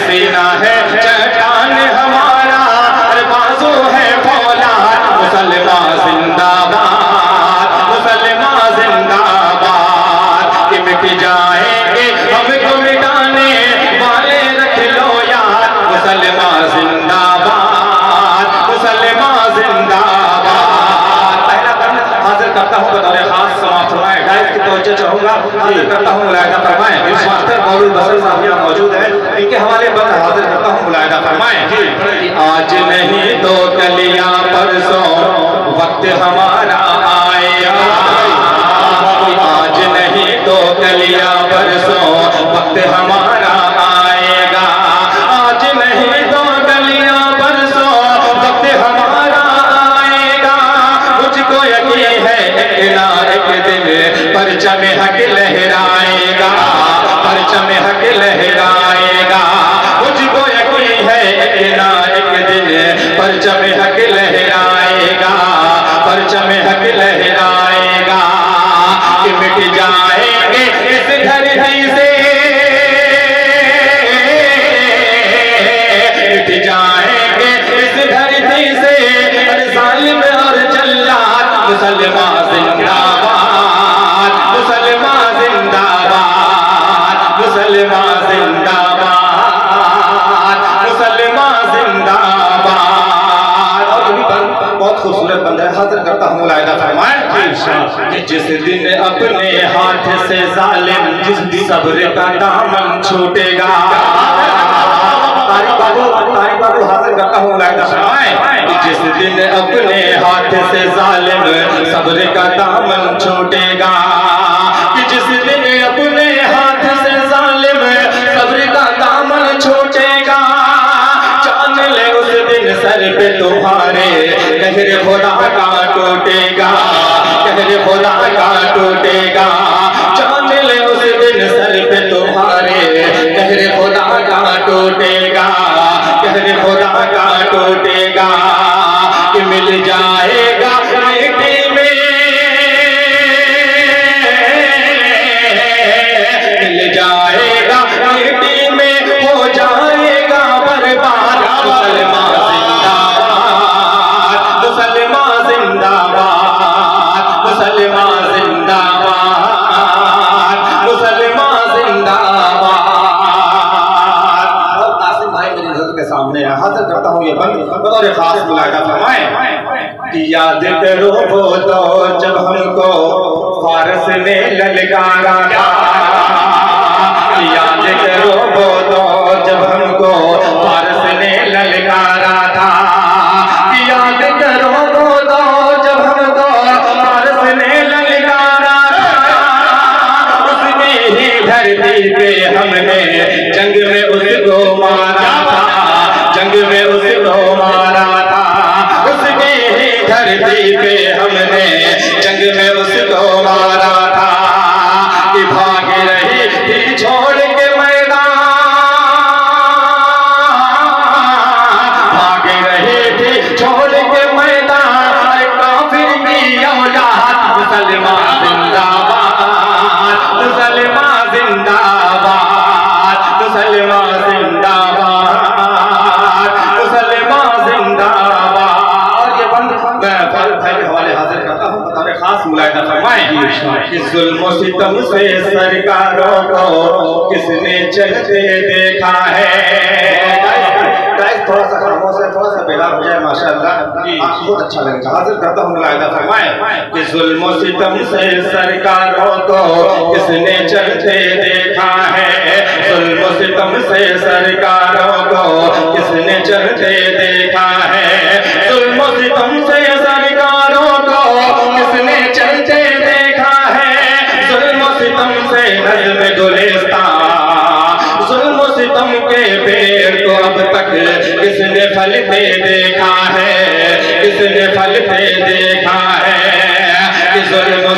सीना है चट्टान हमारा, हर बाजू है फौलाद, मुसलमान जिंदाबाद, मुसलमान जिंदाबाद। कि मिट जाएंगे हमको मिटाने वाले, रख लो याद, मुसलमान जिंदाबाद, मुसलमान जिंदाबाद। पहला बंद हाजिर करता हूँ बतौर खास, समाप्त फरमाए। गाइस की तवज्जो चाहूंगा, हाजिर करता हूँ मुलाहिदा फरमाए। इस वक्त मौलवी बसर साहब यहाँ मौजूद है, इनके हवाले बंद हाजिर करता हूँ मुलाहिदा फरमाए। आज नहीं तो कलियां परसों वक्त हमारा आएगा, आज नहीं तो कलियां परसों वक्त हमारा आएगा, आज नहीं तो कलियां परसों वक्त हमारा आएगा। मुझको यकीन है एक ना एक दिन परचम हक लहराएगा, परचम हक लहराएगा। मुझको यकीन है एक ना एक दिन परचम हक लहराएगा, परचम हक लहराएगा। कि मिट जाएंगे इस धरती से, मिट जाएंगे इस धरती से हर जालिम और जल्लाद, मुसलमान जिंदाबाद, मुसलमान जिंदाबाद, मुसलमान जिंदाबाद, मुसलमान जिंदाबाद। और भी बहुत खूबसूरत बंदा है, हाजिर करता हूँ मुलाहिदा फरमाए। कि जिस दिन अपने हाथ से जालिम जिस दिन सब्र का दामन छूटेगा, तारिक बाबू हाजिर करता हूँ मुलाहिदा फरमाए। कि जिस दिन अपने हाथ से जालिम सब्र का दामन छूटेगा, कि जिस दिन अपने हाथ से जालिम सब्र का दामन छूटेगा, जान ले उस दिन सर पे तुम्हारे कहर खुदा का टूटेगा, कहर खुदा का टूटेगा। जान ले उस दिन सर पे तुम्हारे कहर खुदा का टूटेगा, कहर खुदा का टूटेगा। कि मिल जाएगा मिट्टी में, मिल जाएगा मिट्टी में, हो जाएगा बर्बाद, मुसलमान जिंदाबाद, मुसलमान जिंदाबाद, मुसलमान जिंदाबाद, मुसलमान जिंदाबाद। और कासिम भाई मेरी नजर के सामने है, हाजिर करता हूँ ये बंद बतौर खास मुलाहिदा फरमाए। कि याद करो वो तो जब हमको फारस ने ललकारा था, याद करो वो तो जब हमको फारस ने ललकारा था, याद करो वो तो जब हमको फारस ने ललकारा था। उसकी ही धरती पे हमने जंग में उसको मारा था, जंग में उसको मारा था। उसकी ही धरती पे हमने जंग में उसको मारा था। कि भाग रही थी छोड़ के मैदान, भाग रही थी छोड़ के मैदान, काफिर की औलाद, मुसलमान जिंदाबाद, मुसलमान जिंदाबाद, मुसलमान जिंदाबाद, मुसलमान जिंदाबाद। और ये बंद मैं फारूक भाई के हवाले हाजिर करता हूँ बतौर खास मुलाहिदा फरमाए। कि जुल्म सितम से सरकारों को किसने चलते देखा है। थोड़ा सा खामोश है, थोड़ा सा बेदार हो जाए माशाअल्लाह, बहुत अच्छा लगेगा। हाजिर करता हूँ मुलाहिदा फरमाए। कि जुल्म सितम से सरकारों को किसने चलते देखा है, जुल्म सितम से सरकारों को किसने चलते देखा है, जुल्म सितम से सरकारों को किसने चलते देखा है, जुल्म सितम से नज़्म गुलिस्तान, जुल्म सितम के पेड़ को अब तक किसने फलते देखा है, किसने फलते देखा है। कि जुल्म